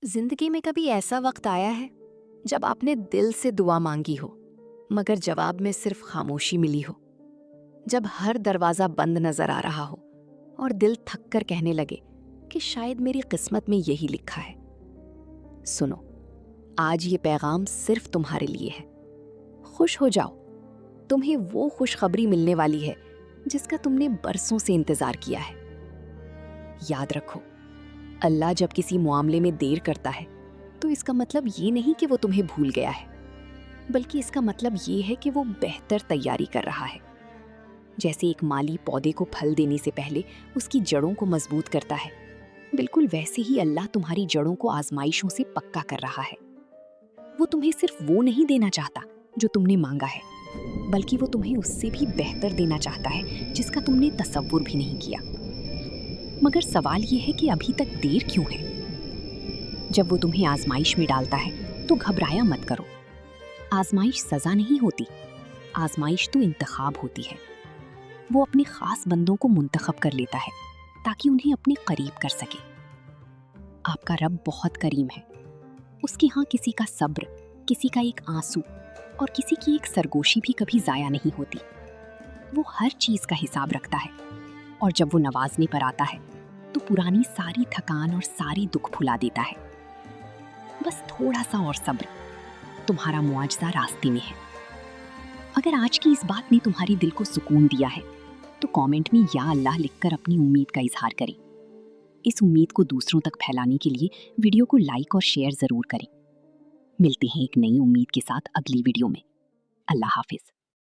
زندگی میں کبھی ایسا وقت آیا ہے جب آپ نے دل سے دعا مانگی ہو مگر جواب میں صرف خاموشی ملی ہو؟ جب ہر دروازہ بند نظر آ رہا ہو اور دل تھک کر کہنے لگے کہ شاید میری قسمت میں یہی لکھا ہے؟ سنو، آج یہ پیغام صرف تمہارے لیے ہے۔ خوش ہو جاؤ، تمہیں وہ خوشخبری ملنے والی ہے جس کا تم نے برسوں سے انتظار کیا ہے۔ یاد رکھو، اللہ جب کسی معاملے میں دیر کرتا ہے تو اس کا مطلب یہ نہیں کہ وہ تمہیں بھول گیا ہے، بلکہ اس کا مطلب یہ ہے کہ وہ بہتر تیاری کر رہا ہے۔ جیسے ایک مالی پودے کو پھل دینے سے پہلے اس کی جڑوں کو مضبوط کرتا ہے، بالکل ویسے ہی اللہ تمہاری جڑوں کو آزمائشوں سے پکا کر رہا ہے۔ وہ تمہیں صرف وہ نہیں دینا چاہتا جو تم نے مانگا ہے، بلکہ وہ تمہیں اس سے بھی بہتر دینا چاہتا ہے جس کا تم نے تصور بھی نہیں کیا۔ مگر سوال یہ ہے کہ ابھی تک دیر کیوں ہے؟ جب وہ تمہیں آزمائش میں ڈالتا ہے تو گھبرایا مت کرو۔ آزمائش سزا نہیں ہوتی، آزمائش تو انتخاب ہوتی ہے۔ وہ اپنے خاص بندوں کو منتخب کر لیتا ہے تاکہ انہیں اپنے قریب کر سکے۔ آپ کا رب بہت کریم ہے، اس کے ہاں کسی کا صبر، کسی کا ایک آنسو اور کسی کی ایک سرگوشی بھی کبھی ضائع نہیں ہوتی۔ وہ ہر چیز کا حساب رکھتا ہے، اور جب وہ نوازنے پر آتا ہے تو پرانی ساری تھکان اور ساری دکھ بھلا دیتا ہے۔ بس تھوڑا سا اور صبر، تمہارا معجزہ راستے میں ہے۔ اگر آج کی اس بات نے تمہاری دل کو سکون دیا ہے تو کامنٹ میں یا اللہ لکھ کر اپنی امید کا اظہار کریں۔ اس امید کو دوسروں تک پھیلانے کے لیے ویڈیو کو لائک اور شیئر ضرور کریں۔ ملتے ہیں ایک نئی امید کے ساتھ اگلی ویڈیو میں۔ اللہ حافظ۔